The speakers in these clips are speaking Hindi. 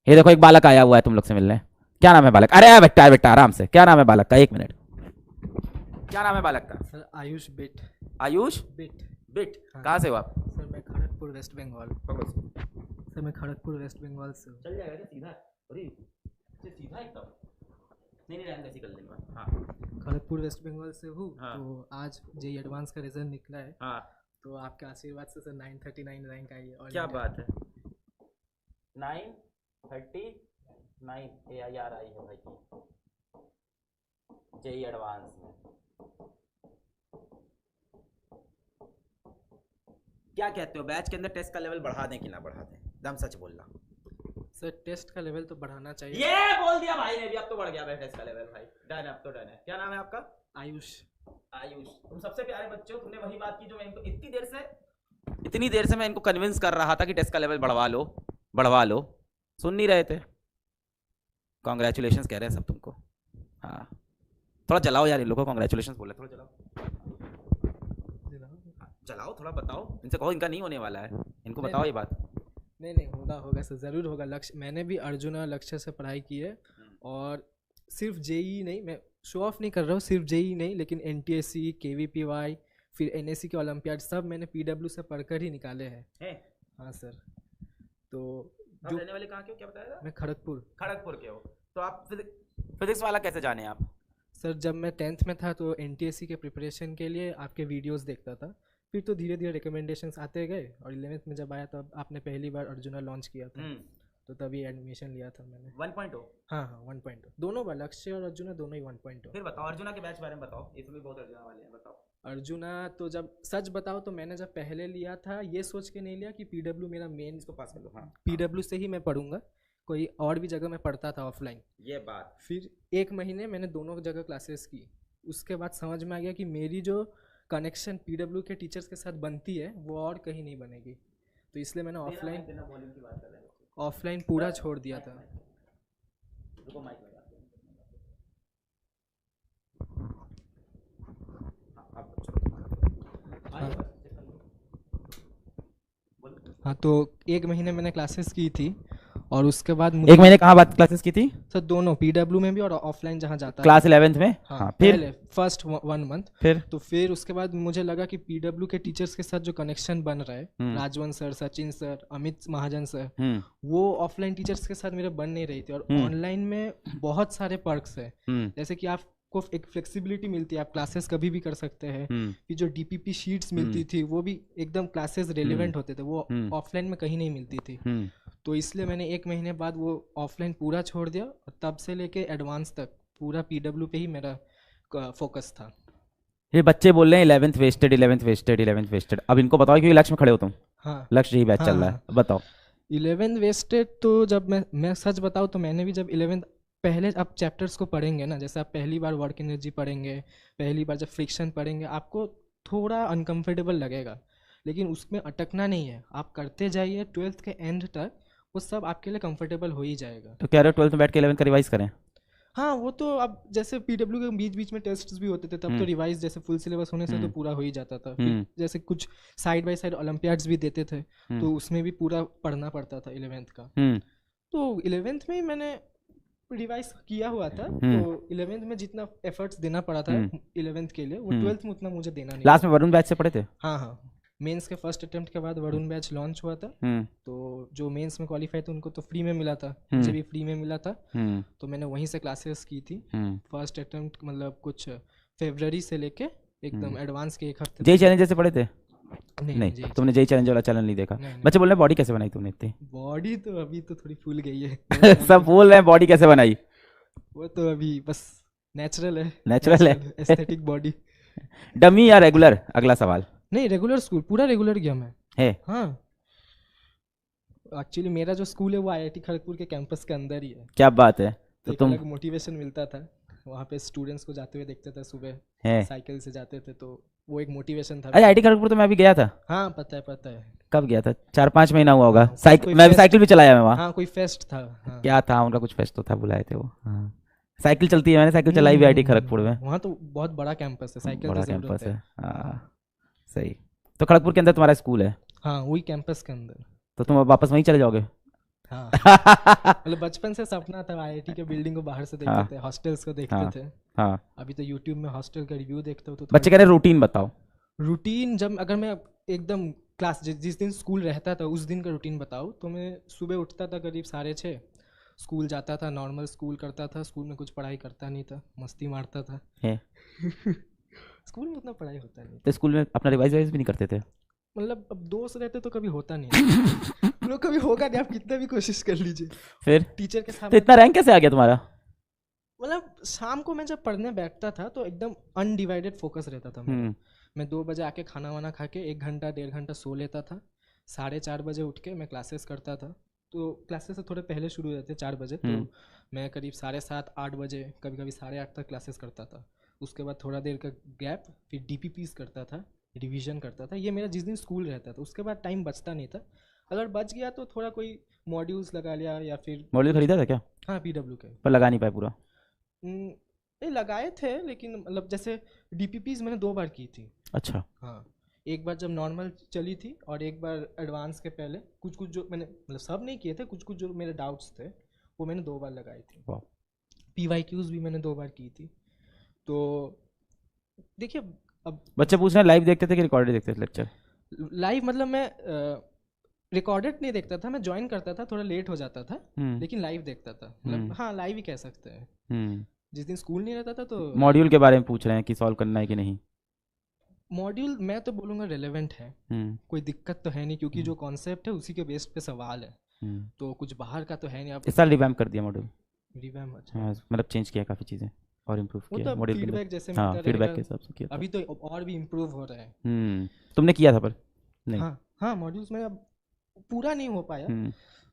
ये देखो एक बालक आया हुआ है तुम लोग से मिलने। क्या नाम है बालक? अरे बेटा बेटा आराम से, क्या नाम है बालक का? 1 मिनट, क्या नाम है बालक का? Sir Ayush bit. Ayush bit. Bit. हाँ। कहाँ से हो आप? सर मैं खड़गपुर वेस्ट बंगाल। पकड़ो। सर मैं खड़गपुर वेस्ट बंगाल से हूँ। चल जाएगा क्या सीधा? अरे सीधा एकदम। नहीं नहीं रहने दे, ऐसे कर लेंगे। हाँ खड़गपुर वेस्ट बंगाल से हूँ। हाँ। तो आज जेई एडवांस का रिजल्ट निकला है। हाँ तो आपके आशीर्वाद से सर 939 रैंक आई है। क्या बात है। 939 AIR आई है भाई की जेई एडवांस में। क्या कहते हो, बैच के अंदर टेस्ट का लेवल बढ़ा दें कि ना बढ़ा दें? दम सच बोलना। सर टेस्ट का लेवल तो बढ़ाना चाहिए। ये बोल दिया भाई ने भी, अब तो बढ़ गया भाई टेस्ट का लेवल भाई। डन है, अब तो डन है। क्या नाम है आपका? आयुष। आयुष। तुम सबसे प्यारे बच्चे हो, तुमने वही बात की जो मैं इनको इतनी देर से मैं इनको कन्विंस कर रहा था कि टेस्ट का लेवल बढ़वा लो बढ़वा लो। सुन नहीं रहे थे। कॉन्ग्रेचुलेशन कह रहे हैं सब तुमको। हाँ थोड़ा जलाओ यार इन लोगों को, कॉन्ग्रेचुलेशन बोले, थोड़ा जलाओ। जलाओ थोड़ा, बताओ इनसे, कहो इनका नहीं होने वाला है, इनको बताओ ये बात। नहीं नहीं होगा होगा सर, ज़रूर होगा। लक्ष्य मैंने भी अर्जुना लक्ष्य से पढ़ाई की है। और सिर्फ जेई नहीं, मैं शो ऑफ नहीं कर रहा हूँ, सिर्फ जेई नहीं लेकिन NTSC KVPY फिर NSC के ओलंपियाड सब मैंने PW से पढ़कर ही निकाले हैं। हाँ सर। तो आप रहने वाले कहाँ के हो, क्या बताया था? मैं खड़गपुर। खड़गपुर के हो। तो आप फिजिक्स वाला कैसे जाने आप? सर जब मैं 10th में था तो NTSC के प्रिपरेशन के लिए आपके वीडियोस देखता था। फिर तो धीरे धीरे रिकमेंडेशंस आते गए और 11th में जब आया तब आपने पहली बार अर्जुना लॉन्च किया था। तो तभी एडमिशन लिया था मैंने। 1.0। हाँ हाँ 1.0 दोनों बार, लक्ष्य और अर्जुना दोनों ही 1.0। फिर बताओ अर्जुना के बैच बारे में बताओ, इसमें बहुत अर्जुना वाले हैं, बताओ। अर्जुना तो जब सच बताओ तो मैंने जब पहले लिया था ये सोच के नहीं लिया कि PW मेरा मेन, इसको पास कर लो। हाँ PW से ही मैं पढ़ूंगा, कोई और भी जगह मैं पढ़ता था ऑफलाइन। ये बात। फिर 1 महीने मैंने दोनों जगह क्लासेस की। उसके बाद समझ में आ गया कि मेरी जो कनेक्शन PW के टीचर्स के साथ बनती है वो और कहीं नहीं बनेगी। तो इसलिए मैंने ऑफलाइन पूरा छोड़ दिया था। हाँ तो 1 महीने मैंने क्लासेस की थी और उसके बाद 1 महीने कहाँ बात क्लासेस की थी? सर दोनों PW में भी और ऑफलाइन जहाँ जाता क्लास 11th में। हाँ फिर पहले फर्स्ट 1 मंथ। फिर उसके बाद मुझे लगा कि PW के टीचर्स के साथ जो कनेक्शन बन रहा है, राजवंत सर, सचिन सर, अमित महाजन सर, वो ऑफलाइन टीचर्स के साथ मेरे बन नहीं रही थी। और ऑनलाइन में बहुत सारे पर्क्स है, जैसे कि आपको एक फ्लेक्सिबिलिटी मिलती है, आप क्लासेस कभी भी कर सकते हैं। फिर जो DPP शीट्स मिलती थी वो भी एकदम क्लासेस रेलिवेंट होते थे, वो ऑफलाइन में कहीं नहीं मिलती थी। तो इसलिए मैंने 1 महीने बाद वो ऑफलाइन पूरा छोड़ दिया और तब से लेके एडवांस तक पूरा PW पे ही मेरा फोकस था। ये बच्चे बोल रहे हैं 11th wasted 11th wasted 11th wasted. अब इनको बताओ कि लक्ष्य में खड़े हो तुम। हाँ लक्ष्य यही बैच चल रहा है, बताओ। 11th वेस्टेड तो जब मैं सच बताऊँ तो मैंने भी जब 11th पहले आप चैप्टर्स को पढ़ेंगे ना, जैसे आप पहली बार वर्क एनर्जी पढ़ेंगे, पहली बार जब फ्रिक्शन पढ़ेंगे आपको थोड़ा अनकंफर्टेबल लगेगा, लेकिन उसमें अटकना नहीं है, आप करते जाइए 12th के एंड तक वो सब आपके लिए कंफर्टेबल हो ही जाएगा। तो कह रहे हो 12th में बैठ के 11th का रिवाइज करें? हाँ वो तो अब जैसे PW के बीच बीच में टेस्ट भी होते थे तब तो रिवाइज जैसे फुल सिलेबस होने से तो पूरा हो ही जाता था। फिर जैसे कुछ साइड बाय साइड ओलंपियाड्स भी देते थे तो उसमें भी पूरा पढ़ना पड़ता था 11th का। तो 11th में मैंने रिवाइज किया हुआ था। तो 11th में जितना एफर्ट्स देना पड़ा था 11th के लिए वो 12th में उतना मुझे देना नहीं। लास्ट में वरुण बैच से पढ़े थे? हाँ हाँ मेंस के फर्स्ट अटेम्प्ट के बाद वरुण बैच लॉन्च हुआ था। तो जो मेंस में क्वालिफाई थे उनको तो फ्री में मिला था, मुझे भी फ्री में मिला था। तो मैंने वहीं से क्लासेस की थी। फर्स्ट अटेम्प्ट मतलब कुछ फरवरी से लेके एकदम एडवांस के 1 हफ्ते। जेई चैलेंज से पढ़े थे? नहीं तुमने जेई चैलेंज वाला चैनल नहीं देखा? बच्चे बोल रहे हैं बॉडी कैसे बनाई तुमने इतनी? बॉडी तो अभी तो थोड़ी फूल गई है सब बोल रहे हैं बॉडी कैसे बनाई? वो तो अभी बस नेचुरल है एस्थेटिक बॉडी। डमी या रेगुलर? अगला सवाल। नहीं रेगुलर स्कूल, पूरा रेगुलर गया मैं है। हाँ एक्चुअली मेरा जो स्कूल है वो IIT खड़गपुर के कैंपस के अंदर ही है। क्या बात है। तो तुम अलग मोटिवेशन मिलता था वहाँ पे, स्टूडेंट्स को जाते हुए देखते थे सुबह साइकिल से जाते थे तो वो एक मोटिवेशन था। अरे IIT खड़गपुर तो मैं भी गया था। हाँ पता है। कब गया था? 4-5 महीना हुआ होगा। मैं भी साइकिल भी चलाया मैं वहाँ। हाँ कोई फेस्ट था। क्या था उनका, कुछ फेस्ट तो था, बुलाए थे वो। साइकिल चलती है, मैंने साइकिल चलाई भी IIT खड़गपुर में। वहाँ तो बहुत बड़ा कैंपस है, साइकिल बड़ा कैंपस है। सही। तो खड़गपुर के अंदर तुम्हारा स्कूल है? हाँ वही कैंपस के अंदर। तो तुम अब वापस वहीं चले जाओगे? हाँ मतलब बचपन से सपना था आईआईटी के बिल्डिंग को बाहर से हाँ। देखते थे, हॉस्टल्स को देखते हाँ थे। हाँ। अभी तो यूट्यूब में हॉस्टल का रिव्यू देखते हो तो बच्चे कह रहे रूटीन बताओ। रूटीन जब अगर मैं एकदम क्लास जिस दिन स्कूल रहता था उस दिन का रूटीन बताऊँ तो मैं सुबह उठता था करीब 6:30, स्कूल जाता था, नॉर्मल स्कूल करता था। स्कूल में कुछ पढ़ाई करता नहीं था, मस्ती मारता था। है स्कूल में उतना पढ़ाई होता नहीं था। तो स्कूल में अपना रिवाइज भी नहीं करते थे? मतलब अब दोस्त रहते तो कभी होता नहीं था। तुम लोग कभी होगा नहीं, आप कितना भी कोशिश कर लीजिए। फिर टीचर के तो सामने इतना रैंक कैसे आ गया तुम्हारा? मतलब शाम को मैं जब पढ़ने बैठता था तो एकदम अनडिवाइडेड फोकस रहता था मेरा। मैं 2 बजे आके खाना वाना खा के 1 घंटा 1.5 घंटा सो लेता था। 4:30 बजे उठ के मैं क्लासेस करता था। तो क्लासेस से थोड़े पहले शुरू हो जाते 4 बजे, तो मैं करीब 7:30 8 बजे कभी कभी 8:30 तक क्लासेस करता था। उसके बाद थोड़ा देर का गैप, फिर डीपीपीस करता था, रिवीजन करता था। ये मेरा जिस दिन स्कूल रहता था उसके बाद टाइम बचता नहीं था। अगर बच गया तो थोड़ा कोई मॉड्यूल्स लगा लिया या फिर मॉड्यूल खरीदा था क्या? हाँ पीडब्ल्यू के। पर लगा नहीं पाए पूरा? नहीं लगाए थे लेकिन मतलब जैसे डीपीपीस मैंने 2 बार की थी। अच्छा। हाँ एक बार जब नॉर्मल चली थी और एक बार एडवांस के पहले कुछ कुछ जो मैंने मतलब सब नहीं किए थे, कुछ कुछ जो मेरे डाउट्स थे वो मैंने 2 बार लगाई थी। वाह। पीवाईक्यूज भी मैंने 2 बार की थी। तो देखिए अब बच्चे पूछ रहे हैं लाइव देखते थे कि रिकॉर्डेड देखते थे लेक्चर? लाइव मतलब मैं रिकॉर्डेड नहीं देखता था, मैं ज्वाइन करता था, थोड़ा लेट हो जाता था लेकिन लाइव देखता था। मतलब हाँ लाइव ही कह सकते हैं। जिस दिन स्कूल नहीं रहता था तो मॉड्यूल के बारे में पूछ रहे हैं कि सॉल्व करना है कि नहीं? मॉड्यूल मैं तो बोलूँगा रेलेवेंट है, कोई दिक्कत तो है नहीं क्योंकि जो कॉन्सेप्ट है उसी के बेस पे सवाल है। तो कुछ बाहर का तो है नहीं। आप इस साल रिवैम्प कर दिया मॉड्यूल? रिवैम्प अच्छा हाँ मतलब चेंज किया काफ़ी चीज़ें और इम्प्रूव वो किया तो मॉड्यूल के फीडबैक अंदर। जैसे हाँ मिलता फीडबैक रहेगा। के हिसाब से किया था। अभी तो और भी इम्प्रूव हो रहा है। तुमने किया था पर नहीं? हाँ हाँ मॉड्यूल्स में अब पूरा नहीं हो पाया।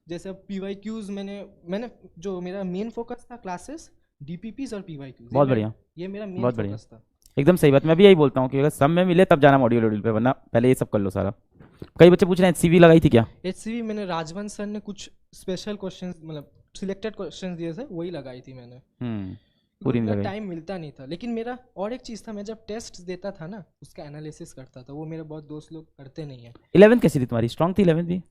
जैसे अब पीवाईक्यूज मैंने जो मेरा मेन फोकस था क्लासेस, डीपीपीज और पीवाईक्यूज। बहुत बढ़िया, ये मेरा मेन बहुत बढ़िया, फोकस था। एकदम सही बात। मैं भी यही बोलता हूँ कि अगर सब में मिले तब जाना मॉड्यूल वॉड्यूल पे, वरना पहले ये सब कर लो सारा। कई बच्चे पूछ रहे हैं एचसीवी लगाई थी क्या? एचसीवी मैंने राजवंश सर ने कुछ स्पेशल क्वेश्चंस मतलब सिलेक्टेड क्वेश्चंस दिए थे वही लगाई थी मैंने। पूरी नहीं लगाई। टाइम मिलता नहीं था। लेकिन मेरा और एक चीज़ था, मैं जब टेस्ट देता था ना उसका एनालिसिस करता था, वो मेरे बहुत दोस्त लोग करते नहीं है। 11th कैसी थी तुम्हारी? स्ट्रांग थी 11th भी?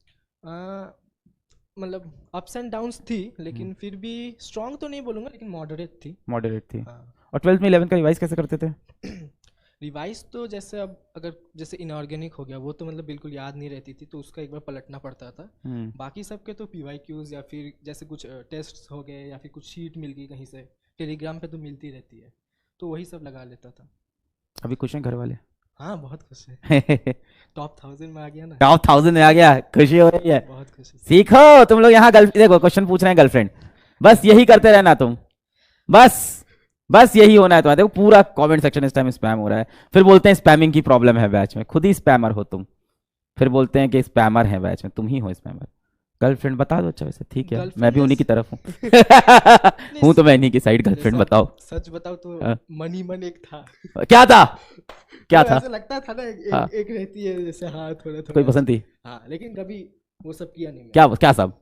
मतलब अप्स एंड डाउन्स थी लेकिन फिर भी स्ट्रांग तो नहीं बोलूँगा लेकिन मॉडरेट थी। मॉडरेट थी। हाँ। और 12th में 11th का रिवाइज कैसे करते थे? रिवाइज तो जैसे अब अगर जैसे इनऑर्गेनिक हो गया वो तो मतलब बिल्कुल याद नहीं रहती थी तो उसका एक बार पलटना पड़ता था। बाकी सबके तो पीवाईक्यूज या फिर जैसे कुछ टेस्ट हो गए या फिर कुछ शीट मिल गई कहीं से, टेलीग्राम पे तो मिलती रहती है, तो वही सब लगा लेता था। अभी खुश हैं घर वाले? हाँ बहुत खुश है। टॉप 1000 में आ गया ना। टॉप 1000 में आ गया, खुशी हो रही है। बहुत खुशी। सीखो तुम लोग यहाँ देखो क्वेश्चन पूछ रहे हैं गर्लफ्रेंड, बस यही करते रहना तुम, बस यही होना है तुम्हारा। देखो पूरा कमेंट सेक्शन इस टाइम स्पैम हो रहा है, फिर बोलते हैं स्पैमिंग की प्रॉब्लम है बैच में, खुद ही स्पैमर हो तुम, फिर बोलते हैं कि स्पैमर है बैच में, तुम ही हो स्पैमर। गर्लफ्रेंड बता दो। अच्छा वैसे ठीक है, मैं भी उन्हीं की तरफ हूँ। हूँ तो मैं इन्हीं की साइड। गर्लफ्रेंड बताओ। सच बताओ तो मनी मन एक था। क्या था? क्या था? ऐसा लगता था ना एक रहती है जैसे, हाँ थोड़ा कोई पसंद थी? हाँ लेकिन कभी वो सब किया नहीं। क्या सब?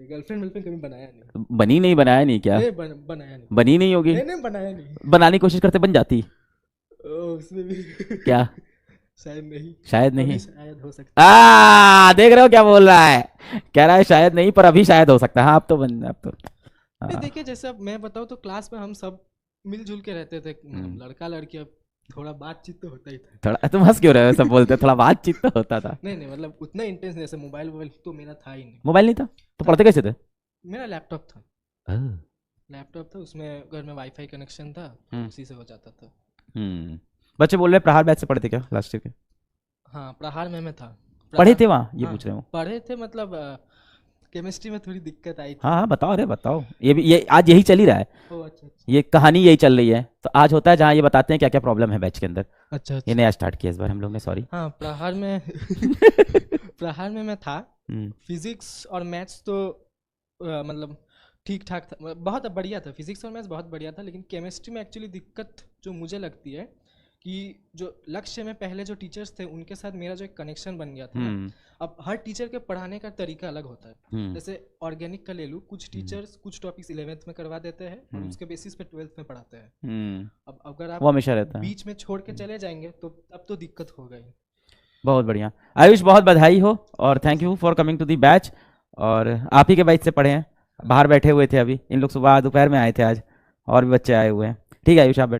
गर्लफ्रेंड कभी बनाया नहीं। बनाया नहीं क्या? बनाया नहीं। बनी नहीं होगी? नहीं बनाया नहीं। बनाने की कोशिश करते बन जाती उसमें भी क्या? शायद नहीं शायद हो सकता। देख रहे हो क्या बोल रहा है, कह रहा है शायद नहीं पर अभी शायद हो सकता है। हाँ अब तो देखिए जैसे अब मैं बताऊँ तो क्लास में हम सब मिलजुल के रहते थे, लड़का लड़की, अब थोड़ा बातचीत तो होता ही था। थोड़ा तुम हंस क्यों रहे हो? सब बोलते थोड़ा बातचीत तो होता था। नहीं मतलब उतना इंटेंस जैसे मोबाइल तो मेरा था ही नहीं। मोबाइल नहीं था तो पढ़ते कैसे थे? मेरा लैपटॉप था, उसमें घर में वाईफाई कनेक्शन था, उसी से हो जाता था। बच्चे बोल रहे प्रहार बैच से पढ़ते क्या लास्ट ईयर के? हाँ प्रहार में था। पढ़े थे वहाँ? ये पूछ रहे हो? पढ़े थे मतलब केमिस्ट्री में थोड़ी दिक्कत आई थी। हाँ बताओ, अरे बताओ। ये आज यही चल ही रहा है। अच्छा। ये कहानी यही चल रही है, तो आज होता है जहाँ ये बताते हैं क्या क्या प्रॉब्लम है बैच के अंदर। अच्छा। ये नया स्टार्ट किया इस बार हम लोग ने, सॉरी। हाँ प्रहार में मैं था। फिजिक्स और मैथ्स तो मतलब ठीक ठाक था, बहुत बढ़िया था। फिजिक्स और मैथ्स बहुत बढ़िया था, लेकिन केमिस्ट्री में एक्चुअली दिक्कत जो मुझे लगती है कि जो लक्ष्य में पहले जो टीचर्स थे उनके साथ मेरा जो एक कनेक्शन बन गया था ना, अब हर टीचर के पढ़ाने का तरीका अलग होता है। जैसे ऑर्गेनिक का ले लूँ, कुछ टीचर्स कुछ टॉपिक्स 11th में करवा देते हैं और उसके बेसिस पे 12th में पढ़ाते हैं। अब अगर आप वो हमेशा रहता है, बीच में छोड़ के चले जाएंगे तो अब तो दिक्कत हो गई। बहुत बढ़िया। आयुष बहुत बधाई हो और thank you for coming to the batch. और आप ही के बैच से पढ़े हैं, बाहर बैठे हुए थे अभी, इन लोग सुबह दोपहर में आए थे आज, और भी बच्चे आए हुए हैं। ठीक है आयुष, आप बैठो।